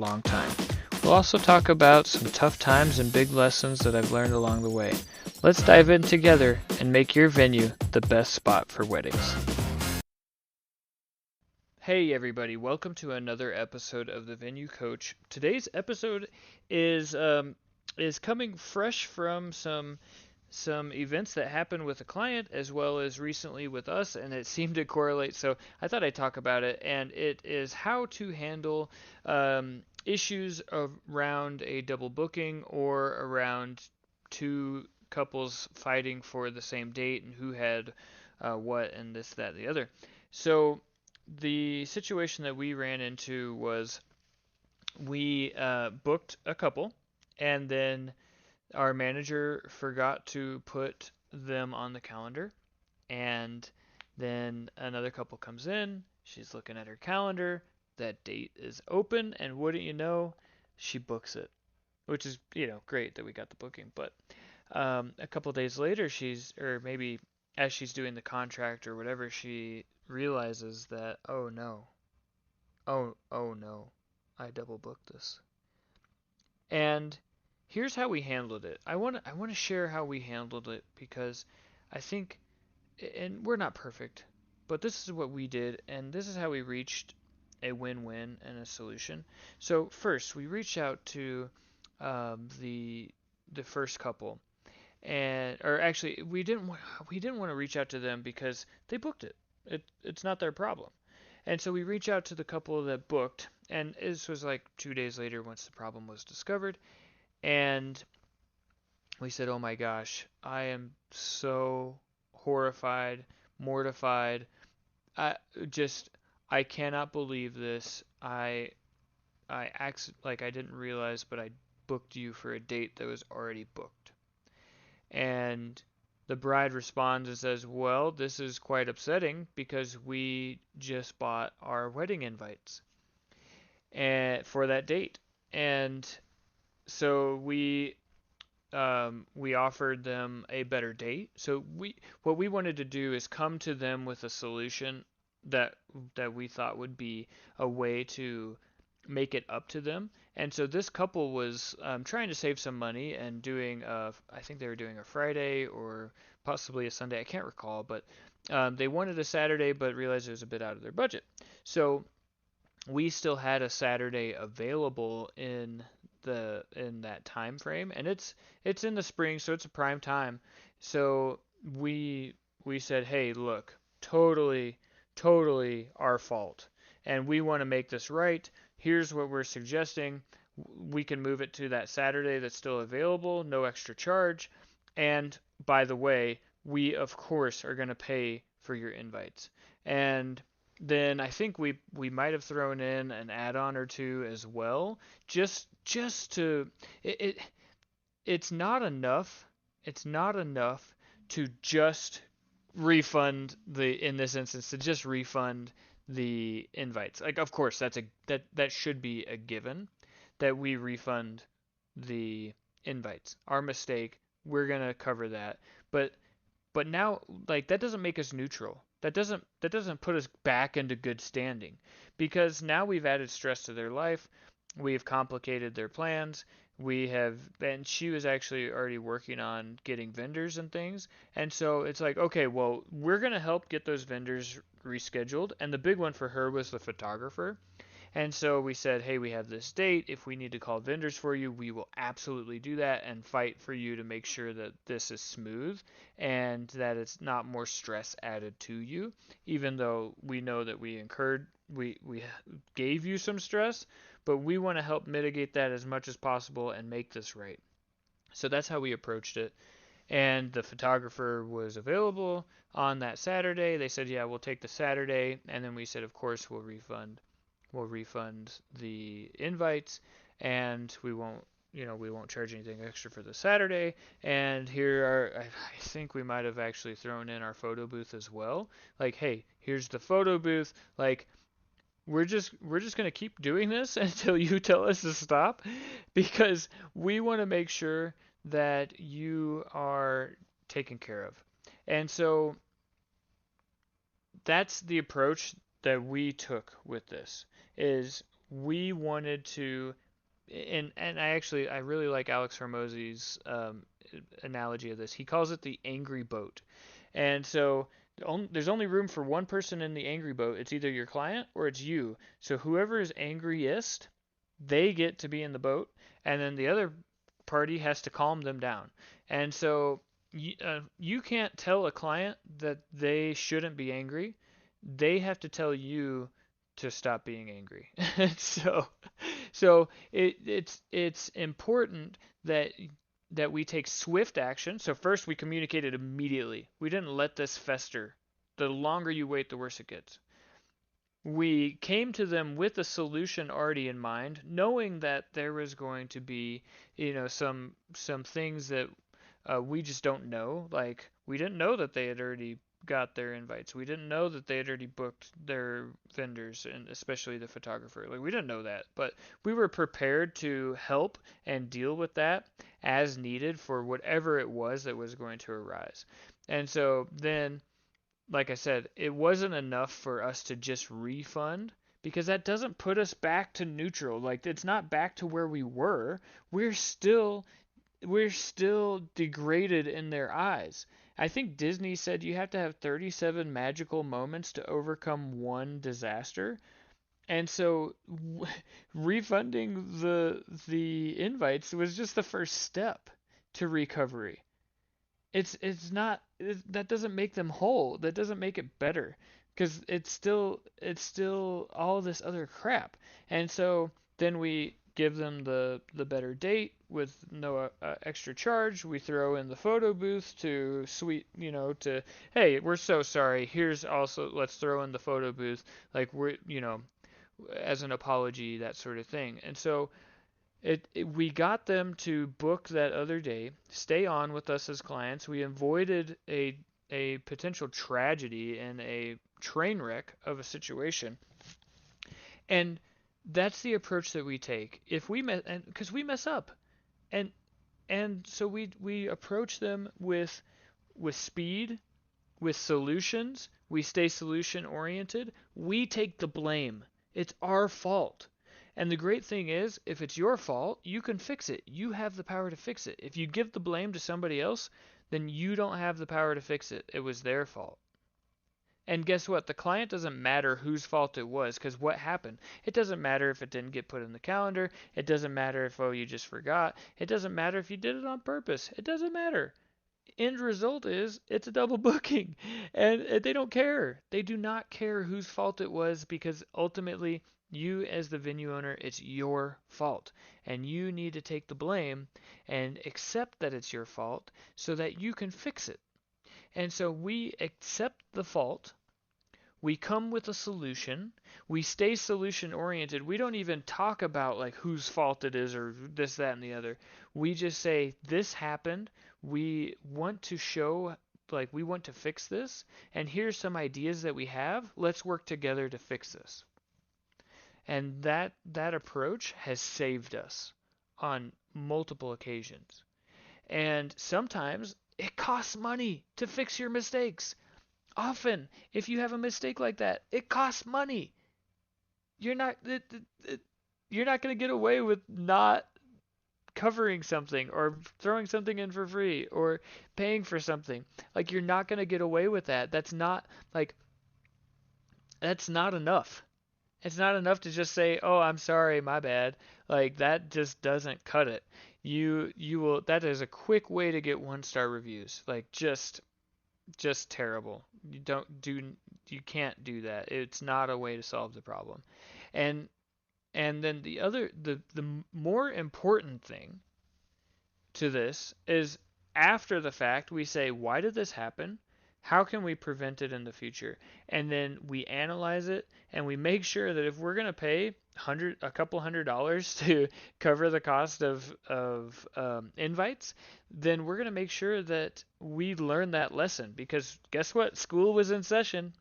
a long time. We'll also talk about some tough times and big lessons that I've learned along the way. Let's dive in together and make your venue the best spot for weddings. Hey everybody, welcome to another episode of the Venue Coach. Today's episode is coming fresh from some events that happened with a client as well as recently with us, and it seemed to correlate, so I thought I'd talk about it. And it is how to handle issues around a double booking or around two couples fighting for the same date and who had what and this, that, the other. So the situation that we ran into was we booked a couple, and then our manager forgot to put them on the calendar. And then another couple comes in, she's looking at her calendar, that date is open, and wouldn't you know, she books it, which is, great that we got the booking. But a couple days later, or maybe as she's doing the contract or whatever, she realizes that, oh no, oh no, I double booked this. And here's how we handled it. I want to share how we handled it because I think, and we're not perfect, but this is what we did, and this is how we reached a win-win and a solution. So first, we reached out to the first couple, and or actually we didn't want to reach out to them because they booked it. It's not their problem. And so we reached out to the couple that booked, and this was like 2 days later once the problem was discovered, and we said, "Oh my gosh, I am so horrified, mortified. I just I cannot believe this. I didn't realize, but I booked you for a date that was already booked." And the bride responds and says, "Well, this is quite upsetting because we just bought our wedding invites and for that date." And so we offered them a better date. So what we wanted to do is come to them with a solution that that we thought would be a way to make it up to them. And so this couple was trying to save some money and I think they were doing a Friday or possibly a Sunday. I can't recall, but they wanted a Saturday, but realized it was a bit out of their budget. So we still had a Saturday available in that time frame, and it's in the spring, so it's a prime time. So we said, "Hey, look, totally our fault, and we want to make this right. Here's what we're suggesting. We can move it to that Saturday that's still available, no extra charge. And by the way, we of course are going to pay for your invites." And then I think we might have thrown in an add-on or two as well, just to it it's not enough. It's not enough to just refund the in this instance to just refund the invites. Like, of course, that should be a given that we refund the invites. Our mistake. We're gonna cover that. But now, like, that doesn't make us neutral. That doesn't put us back into good standing, because now we've added stress to their life. We've complicated their plans. And she was actually already working on getting vendors and things. And so it's like, okay, well, we're going to help get those vendors rescheduled. And the big one for her was the photographer. And so we said, "Hey, we have this date. If we need to call vendors for you, we will absolutely do that and fight for you to make sure that this is smooth and that it's not more stress added to you, even though we know that we gave you some stress, but we want to help mitigate that as much as possible and make this right." So that's how we approached it. And the photographer was available on that Saturday. They said, "Yeah, we'll take the Saturday." And then we said, "Of course, we'll refund the invites, and we won't charge anything extra for the Saturday." And I think we might have actually thrown in our photo booth as well. Like, "Hey, here's the photo booth. Like, we're just gonna keep doing this until you tell us to stop, because we want to make sure that you are taken care of." And so that's the approach that we took with this. Is we wanted to, and I really like Alex Hormozzi's analogy of this. He calls it the angry boat. And so there's only room for one person in the angry boat. It's either your client or it's you. So whoever is angriest, they get to be in the boat, and then the other party has to calm them down. And so you can't tell a client that they shouldn't be angry. They have to tell you to stop being angry. so it's important that we take swift action. So first we communicated immediately. We didn't let this fester. The longer you wait, the worse it gets. We came to them with a solution already in mind, knowing that there was going to be, some things that we just don't know. Like we didn't know that they had already got their invites. We didn't know that they had already booked their vendors, and especially the photographer. Like we didn't know that, but we were prepared to help and deal with that as needed for whatever it was that was going to arise. And so then, like I said, it wasn't enough for us to just refund, because that doesn't put us back to neutral. Like it's not back to where we were. We're still we're still degraded in their eyes. I think Disney said you have to have 37 magical moments to overcome one disaster. And so refunding the invites was just the first step to recovery. It's not that doesn't make them whole. That doesn't make it better, because it's still all this other crap. And so then we give them the better date with no extra charge. We throw in the photo booth to to, hey, we're so sorry. Here's also, let's throw in the photo booth, like we're, as an apology, that sort of thing. And so we got them to book that other day, stay on with us as clients. We avoided a potential tragedy and a train wreck of a situation. And that's the approach that we take. If we mess, and because we mess up, and so we approach them with speed, with solutions. We stay solution oriented. We take the blame. It's our fault. And the great thing is, if it's your fault, you can fix it. You have the power to fix it. If you give the blame to somebody else, then you don't have the power to fix it. It was their fault. And guess what? The client doesn't matter whose fault it was, because what happened? It doesn't matter if it didn't get put in the calendar. It doesn't matter if, oh, you just forgot. It doesn't matter if you did it on purpose. It doesn't matter. End result is it's a double booking, and they don't care. They do not care whose fault it was, because ultimately, you as the venue owner, it's your fault, and you need to take the blame and accept that it's your fault so that you can fix it. And so we accept the fault. We come with a solution. We stay solution oriented. We don't even talk about like whose fault it is or this, that, and the other. We just say, this happened. We want to show, like, we want to fix this. And here's some ideas that we have. Let's work together to fix this. And that approach has saved us on multiple occasions. And sometimes it costs money to fix your mistakes. Often, if you have a mistake like that, it costs money. You're not you're not going to get away with not covering something or throwing something in for free or paying for something. Like you're not going to get away with that. That's not enough. It's not enough to just say, "Oh, I'm sorry, my bad." Like that just doesn't cut it. You will that is a quick way to get 1-star reviews. Like just terrible. You can't do that. It's not a way to solve the problem. And then the more important thing to this is, after the fact we say, why did this happen? How can we prevent it in the future? And then we analyze it, and we make sure that if we're going to pay a couple $100 to cover the cost of invites, then we're going to make sure that we learn that lesson. Because guess what? School was in session.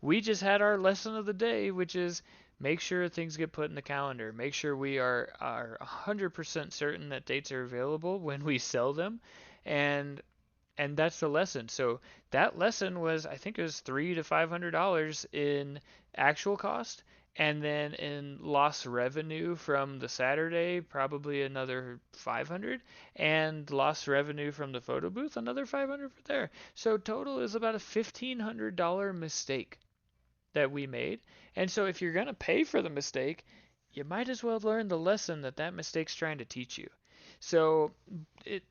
We just had our lesson of the day, which is make sure things get put in the calendar. Make sure we are 100% certain that dates are available when we sell them, and that's the lesson. So that lesson was, I think it was $300 to $500 in actual cost, And then in lost revenue from the Saturday, probably another 500, and lost revenue from the photo booth, another 500 for there. So total is about a $1,500 mistake that we made. And so if you're going to pay for the mistake, you might as well learn the lesson that that mistake's trying to teach you. So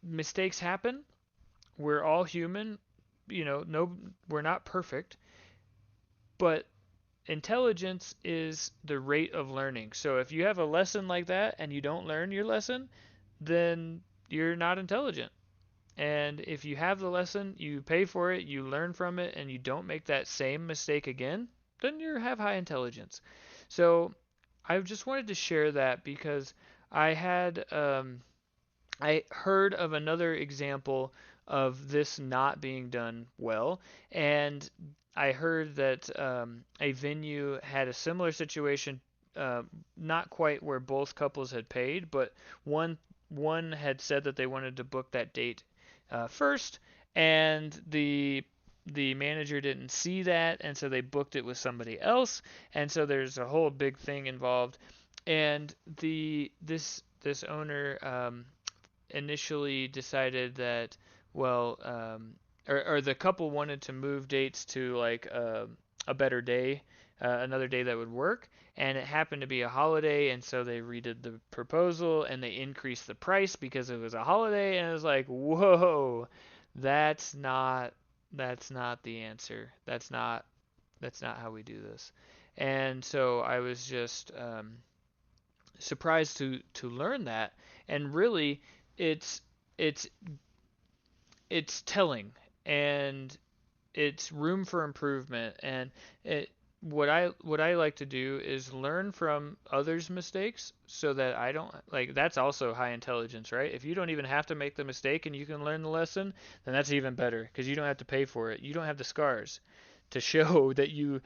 mistakes happen. We're all human. No, we're not perfect, but intelligence is the rate of learning. So if you have a lesson like that and you don't learn your lesson, then you're not intelligent. And if you have the lesson, you pay for it, you learn from it, and you don't make that same mistake again, then you have high intelligence. So I just wanted to share that because I had I heard of another example of this not being done well, and I heard that a venue had a similar situation, uh, not quite where both couples had paid, but one one had said that they wanted to book that date first, and the manager didn't see that, and so they booked it with somebody else, and so there's a whole big thing involved, and this owner initially decided that, well, or the couple wanted to move dates to like a better day, another day that would work, and it happened to be a holiday, and so they redid the proposal and they increased the price because it was a holiday, and it was like, whoa, that's not that's not the answer. That's not how we do this. And so I was just surprised to learn that, and really, it's it's it's telling, and it's room for improvement. And it what I like to do is learn from others' mistakes so that I don't, like, that's also high intelligence, right? If you don't even have to make the mistake and you can learn the lesson, then that's even better because you don't have to pay for it. You don't have the scars to show that you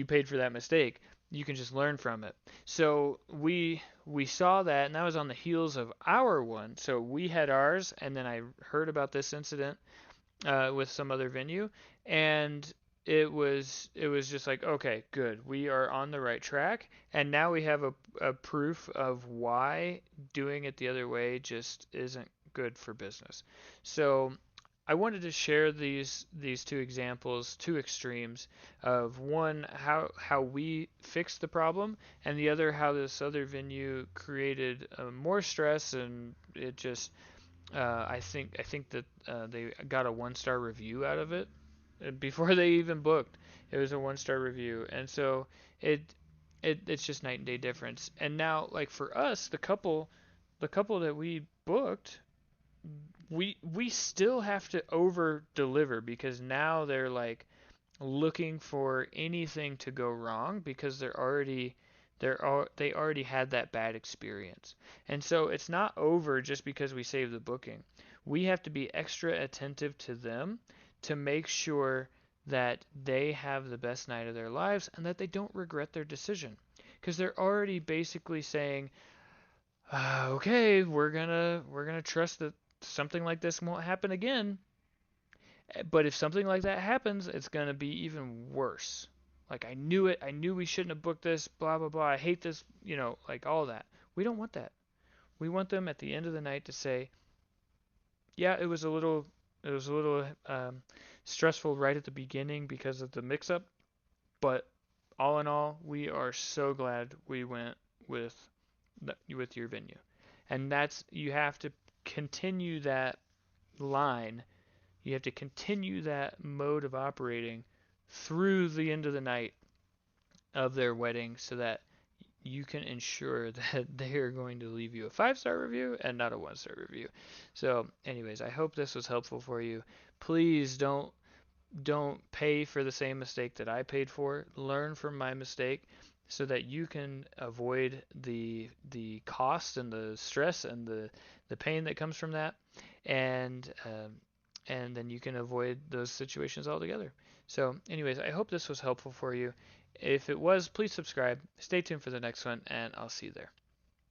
paid for that mistake. You can just learn from it. So we saw that, and that was on the heels of our one. So we had ours, and then I heard about this incident with some other venue, and it was just like, okay, good, we are on the right track, and now we have a proof of why doing it the other way just isn't good for business. So I wanted to share these two examples, two extremes of one how we fixed the problem, and the other how this other venue created more stress, and it just I think that they got a 1-star review out of it before they even booked. It was a 1-star review, and so it it's just night and day difference. And now, like for us, the couple that we booked, we still have to over deliver because now they're like looking for anything to go wrong because they already had that bad experience. And so it's not over just because we saved the booking. We have to be extra attentive to them to make sure that they have the best night of their lives and that they don't regret their decision. Because they're already basically saying, okay, we're gonna trust that something like this won't happen again. But if something like that happens, it's going to be even worse. Like, I knew it. I knew we shouldn't have booked this, blah, blah, blah. I hate this, like all that. We don't want that. We want them at the end of the night to say, yeah, it was a little stressful right at the beginning because of the mix up, but all in all, we are so glad we went with with your venue. And you have to continue that line. You have to continue that mode of operating through the end of the night of their wedding so that you can ensure that they are going to leave you a 5-star review and not a 1-star review. So, anyways, I hope this was helpful for you. Please don't pay for the same mistake that I paid for. Learn from my mistake so that you can avoid the cost and the stress and the pain that comes from that, and and then you can avoid those situations altogether. So, anyways, I hope this was helpful for you. If it was, please subscribe. Stay tuned for the next one, and I'll see you there.